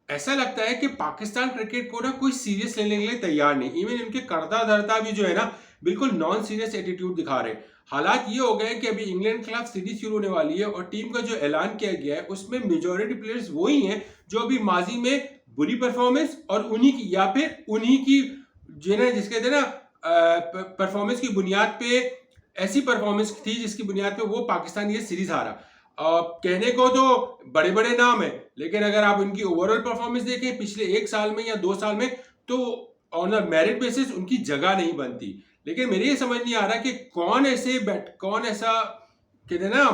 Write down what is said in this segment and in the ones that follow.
ऐसा लगता है कि पाकिस्तान क्रिकेट को ना कोई सीरियस लेने के लिए तैयार नहीं। इवन इनके करता धरता भी जो है ना बिल्कुल नॉन सीरियस एटीट्यूड दिखा रहे हैं। हालात ये हो गए कि अभी इंग्लैंड के खिलाफ सीरीज शुरू होने वाली है और टीम का जो ऐलान किया गया है उसमें मेजॉरिटी प्लेयर्स वही हैं जो अभी माजी में बुरी परफॉर्मेंस और उन्हीं की या फिर उन्हीं की जिसके थे ना परफॉर्मेंस की बुनियाद पे ऐसी परफॉर्मेंस थी जिसकी बुनियाद पे वो पाकिस्तान ये सीरीज हारा। कहने को तो बड़े बड़े नाम है, लेकिन अगर आप उनकी ओवरऑल परफॉर्मेंस देखें पिछले 1 साल में या 2 साल में, तो ऑन अ मेरिट बेसिस उनकी जगह नहीं बनती। लेकिन मेरे ये समझ नहीं आ रहा कि कौन ऐसा कहते हैं ना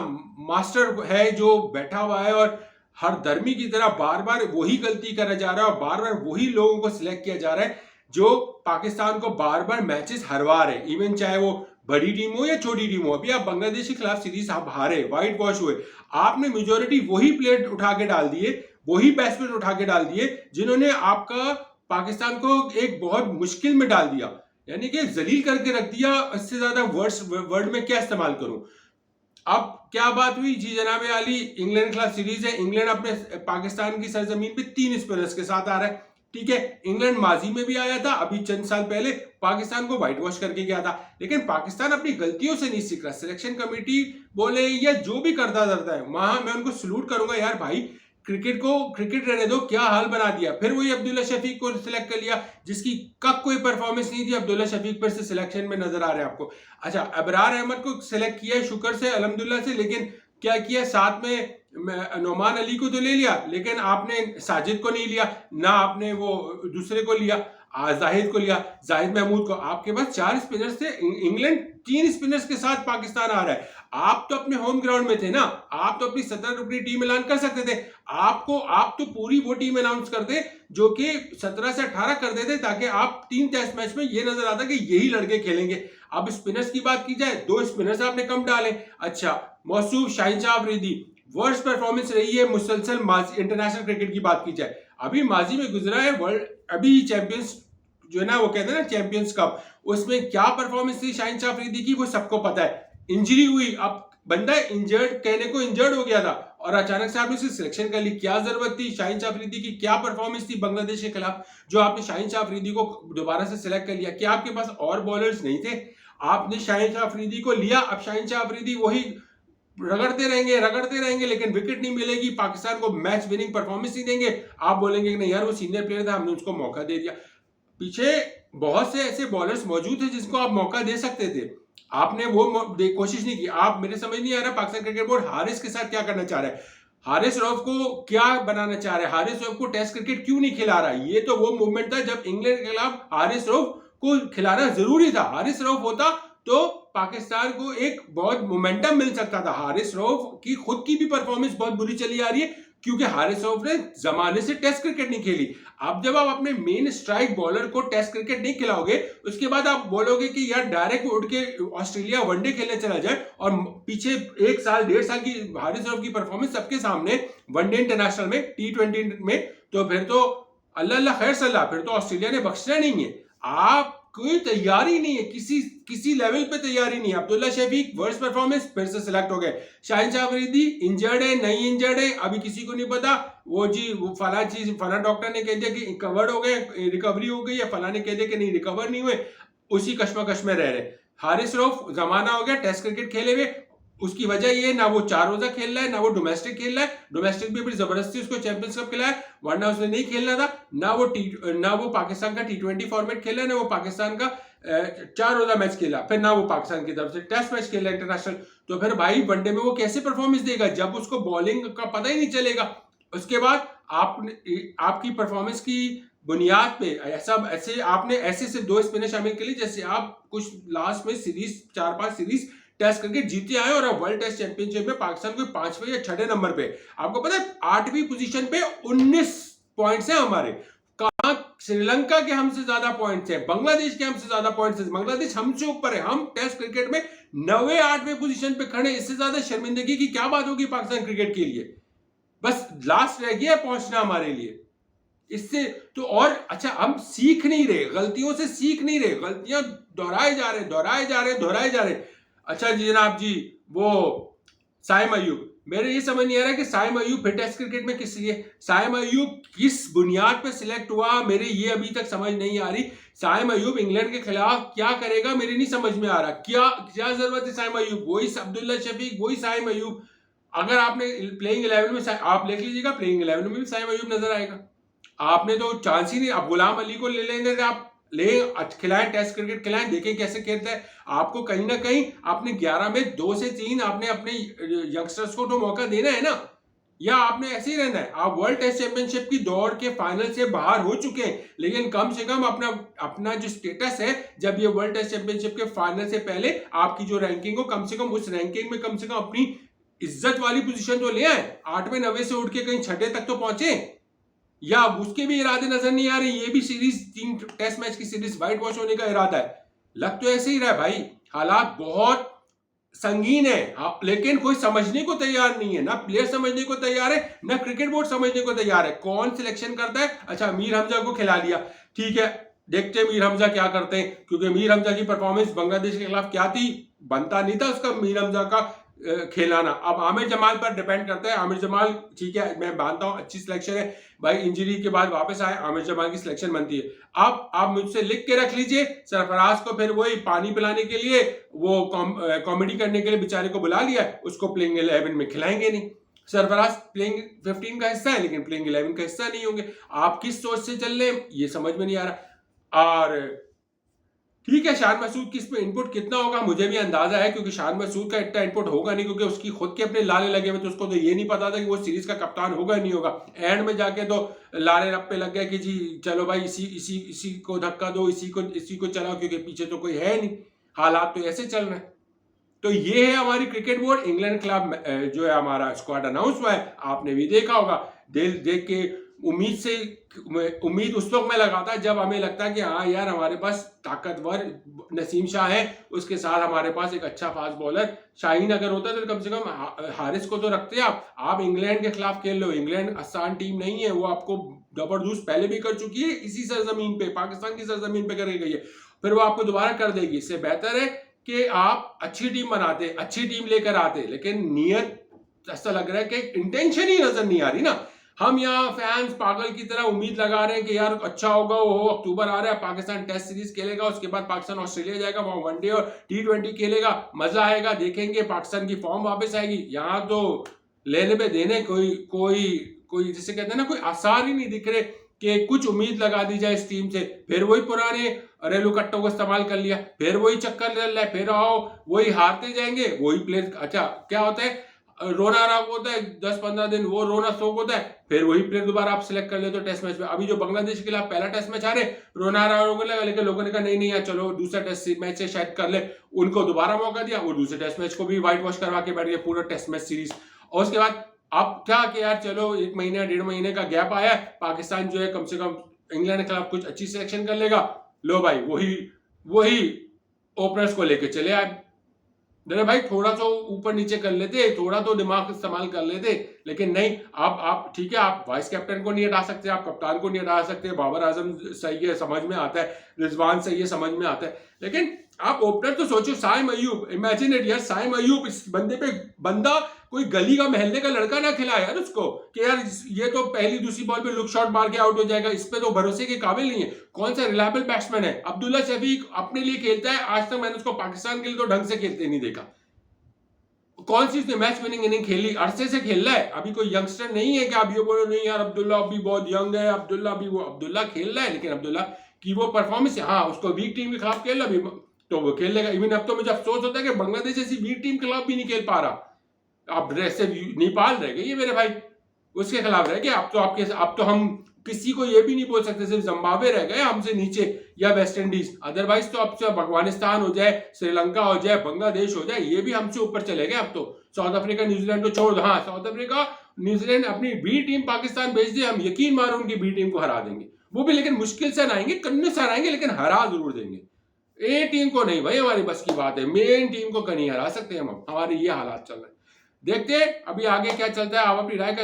मास्टर है जो बैठा हुआ है और हर धर्मी की तरह बार बार वही गलती करा जा रहा है और बार बार वही लोगों को सिलेक्ट किया जा रहा है जो पाकिस्तान को बार बार मैचेस हरवा रहे, इवन चाहे वो बड़ी टीम हो या छोटी टीम हो। अभी आप बांग्लादेश के खिलाफ सीरीज आप हारे, व्हाइट वॉश हुए, आपने मेजोरिटी वही प्लेयर उठा के डाल दिए, वही बैट्समैन उठा के डाल दिए जिन्होंने आपका पाकिस्तान को एक बहुत मुश्किल में डाल दिया, यानी कि जलील करके रख दिया। इससे ज्यादा वर्ड में क्या इस्तेमाल करूं। अब क्या बात हुई जी जनाब आली, इंग्लैंड के खिलाफ सीरीज है, इंग्लैंड अपने पाकिस्तान की सरजमीन पे 3 स्पिनर्स के साथ आ रहा है। ठीक है, इंग्लैंड माजी में भी आया था, अभी चंद साल पहले पाकिस्तान को व्हाइट वॉश करके गया था, लेकिन पाकिस्तान अपनी गलतियों से नहीं सीख रहा। सिलेक्शन कमेटी बोले या जो भी करता है वहां मैं उनको सलूट करूंगा, यार भाई क्रिकेट को क्रिकेट रहने दो, क्या हाल बना दिया। फिर वही अब्दुल्ला शफीक को सिलेक्ट कर लिया जिसकी कब कोई परफॉर्मेंस नहीं थी, अब्दुल्ला शफीक पर से सिलेक्शन में नजर आ रहे हैं आपको। अच्छा, अबरार अहमद को सिलेक्ट किया है शुक्र से अल्हम्दुलिल्लाह से, लेकिन क्या किया साथ में नोमान अली को तो ले लिया, लेकिन आपने साजिद को नहीं लिया, ना आपने वो दूसरे को लिया जाहिद को लिया, जाहिद महमूद को। आपके पास 4 स्पिनर्स थे, इंग्लैंड 3 स्पिनर्स के साथ पाकिस्तान आ रहा है। आप तो अपने होम ग्राउंड में थे ना, आप तो अपनी 17 रुकनी टीम ऐलान कर सकते थे। आप तो पूरी वो टीम अनाउंस करते जो कि 17 से 18 कर देते, ताकि आप 3 टेस्ट मैच में ये नजर आता कि यही लड़के खेलेंगे। अब स्पिनर्स की बात की जाए, 2 स्पिनर्स आपने कम डाले। अच्छा, मौसूफ, शाहीन शाह अफरीदी, वर्स्ट परफॉर्मेंस रही है मुसलसल इंटरनेशनल क्रिकेट की बात की जाए। अभी माजी में गुजरा है वर्ल्ड, अभी चैंपियंस जो है ना वो कहते हैं ना चैंपियंस कप, उसमें क्या परफॉर्मेंस थी शाहीन शाह अफरीदी की वो सबको पता है। इंजरी हुई, अब बंदा इंजर्ड कहने को इंजर्ड हो गया था और अचानक से आपने उसे सिलेक्शन कर ली। क्या जरूरत थी शाहीन शाह अफरीदी की, क्या परफॉर्मेंस थी बांग्लादेश के खिलाफ जो आपने शाहीन शाह अफरीदी को दोबारा से सिलेक्ट कर लिया। क्या आपके पास और बॉलर्स नहीं थे? आपने शाहीन शाह अफरीदी को लिया, अब शाहीन शाह अफरीदी वही रगड़ते रहेंगे लेकिन विकेट नहीं मिलेगी, पाकिस्तान को मैच विनिंग परफॉर्मेंस नहीं देंगे। आप बोलेंगे कि नहीं यार वो सीनियर प्लेयर था, हमने उसको मौका दे दिया। पीछे बहुत से ऐसे बॉलर्स मौजूद थे जिसको आप मौका दे सकते थे, आपने वो कोशिश नहीं की। आप, मेरे समझ नहीं आ रहा पाकिस्तान क्रिकेट बोर्ड हारिस के साथ क्या करना चाह रहा है, हारिस रऊफ को क्या बनाना चाह रहा है, हारिस रऊफ को टेस्ट क्रिकेट क्यों नहीं खिला रहा है। ये तो वो मूवमेंट था जब इंग्लैंड के खिलाफ हारिस रऊफ को खिलाना जरूरी था। हारिस रऊफ होता तो पाकिस्तान को एक बहुत मोमेंटम मिल सकता था। हारिस रऊफ की खुद की भी परफॉर्मेंस बहुत बुरी चली आ रही है क्योंकि हारिस रऊफ ने जमाने से टेस्ट क्रिकेट नहीं खेली। अब जब आप अपने मेन स्ट्राइक बॉलर को टेस्ट क्रिकेट नहीं खिलाओगे, उसके बाद आप बोलोगे कि यार डायरेक्ट उठ के ऑस्ट्रेलिया वनडे खेलने चला जाए, और पीछे 1 साल 1.5 साल की हारिस रऊफ की परफॉर्मेंस सबके सामने वनडे इंटरनेशनल में, T20 में, तो फिर तो अल्लाह अल्लाह खैर सल्लाह, फिर तो ऑस्ट्रेलिया ने बख्शना नहीं है। आप कोई तैयारी नहीं है, किसी लेवल पे तैयारी नहीं है। अब्दुल्ला शफीक वर्स्ट परफॉर्मेंस, फिर से सिलेक्ट हो गए। शाहीन शाह अफरीदी इंजर्ड है नहीं इंजर्ड है अभी किसी को नहीं पता। वो जी वो फला डॉक्टर ने कह दिया कि कवर्ड हो गए, रिकवरी हो गई, या फला ने कह दिया कि नहीं रिकवर नहीं हुए, उसी कश्मकश में रह रहे। हारिस रऊफ जमाना हो गया टेस्ट क्रिकेट खेले हुए, उसकी वजह ये ना वो 4 रोजा खेल रहा है, ना वो डोमेस्टिक खेल रहा है। डोमेस्टिक भी बड़ी जबरदस्ती उसको चैंपियंस कप खिलाया, वरना उसने नहीं खेलना था। ना वो पाकिस्तान का T20 फॉर्मेट खेला, ना वो पाकिस्तान का 4 रोजा मैच खेला, फिर ना वो पाकिस्तान की तरफ से टेस्ट मैच खेला इंटरनेशनल। तो फिर भाई वनडे में वो कैसे परफॉर्मेंस देगा जब उसको बॉलिंग का पता ही नहीं चलेगा। उसके बाद आपकी परफॉर्मेंस की बुनियाद पे ऐसे आपने ऐसे सिर्फ 2 स्पिनर शामिल कर ली जैसे आप कुछ लास्ट में सीरीज 4-5 सीरीज टेस्ट क्रिकेट जीते आए और अब वर्ल्ड टेस्ट चैंपियनशिप में पाकिस्तान को 5वें या 6ठे नंबर पे। आपको पता है 8वीं पोजीशन पे 19 पॉइंट्स हैं हमारे। कहां श्रीलंका के हमसे ज्यादा पॉइंट्स हैं, बांग्लादेश के हमसे ज्यादा पॉइंट्स हैं, बांग्लादेश हमसे ऊपर है। हम टेस्ट क्रिकेट में 9वें 8वें पोजीशन पे खड़े। इससे ज्यादा शर्मिंदगी की क्या बात होगी पाकिस्तान क्रिकेट के लिए। बस लास्ट रह गया पहुंचना हमारे लिए। इससे तो और अच्छा, हम सीख नहीं रहे, गलतियों से सीख नहीं रहे, गलतियां दोहराए जा रहे। अच्छा जी जनाब जी, वो साइम अयूब मेरे ये समझ नहीं आ रहा कि साइम अयूब फिर टेस्ट क्रिकेट में किस लिए, साइम अयूब किस बुनियाद पे सिलेक्ट हुआ, मेरे ये अभी तक समझ नहीं आ रही। साइम अयूब इंग्लैंड के खिलाफ क्या करेगा मेरे नहीं समझ में आ रहा। क्या क्या जरूरत है साइम अयूब, वही अब्दुल्ला शफीक, वही साइम अयूब। अगर आपने प्लेइंग 11 में आप देख लीजिएगा, प्लेइंग 11 में भी साइम अयूब नजर आएगा। आपने तो चांस ही नहीं। आप गुलाम अली को ले लेंगे, आप ले खिलाएं, टेस्ट क्रिकेट खिलाएं, देखें कैसे खेलता है। आपको कहीं ना कहीं आपने 11 में 2 से 3 आपने अपने यंगस्टर्स को तो मौका देना है ना, या आपने ऐसे ही रहना है। आप वर्ल्ड टेस्ट चैंपियनशिप की दौड़ के फाइनल से बाहर हो चुके हैं, लेकिन कम से कम अपना जो स्टेटस है, जब ये वर्ल्ड टेस्ट चैंपियनशिप के फाइनल से पहले आपकी जो रैंकिंग हो, कम से कम उस रैंकिंग में कम से कम अपनी इज्जत वाली पोजीशन तो ले आए। 8वें 9वें से उठ के कहीं 6ठे तक तो पहुंचे, या उसके भी इरादे नजर नहीं आ रहे। ये भी सीरीज 3 टेस्ट मैच की सीरीज व्हाइट वॉश होने का इरादा है, लग तो ऐसे ही रहा है भाई। हालात बहुत संगीन है, लेकिन कोई समझने को तैयार नहीं है, ना प्लेयर समझने को तैयार है, ना क्रिकेट बोर्ड समझने को तैयार है। कौन सिलेक्शन करता है? अच्छा, मीर हमजा को खिला लिया, ठीक है, देखते हैं मीर हमजा क्या करते हैं, क्योंकि मीर हमजा की परफॉर्मेंस बांग्लादेश के खिलाफ क्या थी, बनता नहीं था उसका मीर हमजा का खिलाना। अब आमिर जमाल पर डिपेंड करता है। आमिर जमाल ठीक है, मैं मानता हूं अच्छी सिलेक्शन है भाई, इंजरी के बाद वापस आए, आमिर जमाल की सिलेक्शन बनती है। अब आप मुझसे लिख के रख लीजिए, सरफराज को फिर वही पानी पिलाने के लिए, वो कॉमेडी करने के लिए बेचारे को बुला लिया, उसको प्लेइंग 11 में खिलाएंगे नहीं। सरफराज प्लेइंग 15 का हिस्सा है, लेकिन प्लेइंग 11 का हिस्सा नहीं होंगे। आप किस सोच से चल रहे हैं ये समझ में नहीं आ रहा। और ठीक है, शान मसूद की इसमें इनपुट कितना होगा मुझे भी अंदाजा है, क्योंकि शान मसूद का इतना इनपुट होगा नहीं, क्योंकि उसकी खुद के अपने लाले लगे हुए, तो उसको तो ये नहीं पता था कि वो सीरीज का कप्तान होगा नहीं होगा। एंड में जाके तो लाले रप्पे लग गए कि जी चलो भाई इसी को धक्का दो, इसी को चलाओ, क्योंकि पीछे तो कोई है नहीं, हालात तो ऐसे चल रहे हैं। तो ये है हमारी क्रिकेट बोर्ड। इंग्लैंड खिलाफ जो है हमारा स्क्वाड अनाउंस हुआ है, आपने भी देखा होगा। देख के उम्मीद उस वक्त में लगाता जब हमें लगता है कि हाँ यार हमारे पास ताकतवर नसीम शाह है, उसके साथ हमारे पास एक अच्छा फास्ट बॉलर शाहीन अगर होता तो कम से कम हारिस को तो रखते हैं। आप इंग्लैंड के खिलाफ खेल रहे हो, इंग्लैंड आसान टीम नहीं है, वो आपको जबरदस्त पहले भी कर चुकी है, इसी सरजमीन पे, पाकिस्तान की सरजमीन पे कर गई है, फिर वो आपको दोबारा कर देगी। इससे बेहतर है कि आप अच्छी टीम बनाते, अच्छी टीम लेकर आते, लेकिन नियत ऐसा लग रहा है कि इंटेंशन ही नजर नहीं आ रही ना। हम यहाँ फैंस पागल की तरह उम्मीद लगा रहे हैं कि यार अच्छा होगा, वो अक्टूबर आ रहा है, पाकिस्तान टेस्ट सीरीज खेलेगा, उसके बाद पाकिस्तान ऑस्ट्रेलिया जाएगा, वहां वनडे और T20 खेलेगा, मजा आएगा, देखेंगे पाकिस्तान की फॉर्म वापस आएगी। यहाँ तो लेने पे देने कोई जिसे कहते हैं ना, कोई आसार ही नहीं दिख रहे कि कुछ उम्मीद लगा दी जाए इस टीम से। फिर वही पुराने रेलू कट्टों को इस्तेमाल कर लिया, फिर वही चक्कर चल रहा है, फिर आओ वही हारते जाएंगे, वही प्लेयर। अच्छा क्या होता है, रोना आराम होता है 10-15 दिन, वो रोना शौक होता है, फिर वही प्लेयर दोबारा आप सिलेक्ट कर लेते हो टेस्ट मैच में। अभी जो बांग्लादेश के खिलाफ पहला टेस्ट मैच आ रहे, रोना आराम होने लगा, लेकिन लोगों ने कहा नहीं यार चलो दूसरा टेस्ट मैच से शायद कर ले, उनको दोबारा मौका दिया, वो दूसरे टेस्ट मैच को भी व्हाइट वॉश करवा के बैठ गए, पूरा टेस्ट मैच सीरीज। और उसके बाद अब क्या कि यार चलो 1 महीने 1.5 महीने का गैप आया, पाकिस्तान जो है कम से कम इंग्लैंड के खिलाफ कुछ अच्छी सिलेक्शन कर लेगा, लो भाई वही ओपनर्स को लेके चले आए। अरे भाई थोड़ा तो ऊपर नीचे कर लेते, थोड़ा तो दिमाग इस्तेमाल कर लेते, लेकिन नहीं। आप ठीक है, आप वाइस कैप्टन को नहीं हटा सकते, आप कप्तान को नहीं हटा सकते, बाबर आजम सही है समझ में आता है, रिजवान सही है समझ में आता है, लेकिन आप ओपनर तो सोचो। साइम अयूब, इमेजिन इट यार, साइम अयूब, इस बंदा कोई गली का महल्ले का लड़का ना खिलाए यार उसको कि यार ये तो पहली दूसरी बॉल पे लुक शॉट मार के आउट हो जाएगा, इस पे तो भरोसे के काबिल नहीं है। कौन सा रिलायबल बैट्समैन है? अब्दुल्ला शफीक अपने लिए खेलता है, आज तक मैंने उसको पाकिस्तान के लिए तो ढंग से खेलते नहीं देखा। कौन सी उसने मैच विनिंग इनिंग खेली, अरसे से खेल रहा है, अभी कोई यंगस्टर नहीं है कि आप ये बोलो नहीं यार अब्दुल्ला अभी बहुत यंग है, अब्दुल्ला खेल रहा है, लेकिन अब्दुल्ला की वो परफॉर्मेंस है, हाँ उसको वीक टीम के खिलाफ खेल रहा तो वो खेल लेगा। इवन अब तो मुझे अफसोस होता है कि बांग्लादेश ऐसी वीक टीम के खिलाफ भी नहीं खेल पा रहा। अब नेपाल रह गई है मेरे भाई, उसके खिलाफ रह गए। अब तो हम किसी को ये भी नहीं बोल सकते, सिर्फ जिम्बाब्वे रह गए हमसे नीचे या वेस्ट इंडीज, अदरवाइज तो अब से अफगानिस्तान हो जाए, श्रीलंका हो जाए, बांग्लादेश हो जाए, ये भी हमसे ऊपर चले गए। अब तो साउथ अफ्रीका न्यूजीलैंड तो छोड़ दो, हाँ साउथ अफ्रीका न्यूजीलैंड अपनी बी टीम पाकिस्तान भेज दे, हम यकीन मारो उनकी बी टीम को हरा देंगे, वो भी लेकिन मुश्किल से हराएंगे, कन्ने से हराएंगे, लेकिन हरा जरूर देंगे। ए टीम को नहीं भाई हमारी बस की बात है, मेन टीम को नहीं हरा सकते हम, हमारे ये हालात चल रहे हैं। देखते हैं अभी आगे क्या चलता है, आप अपनी राय का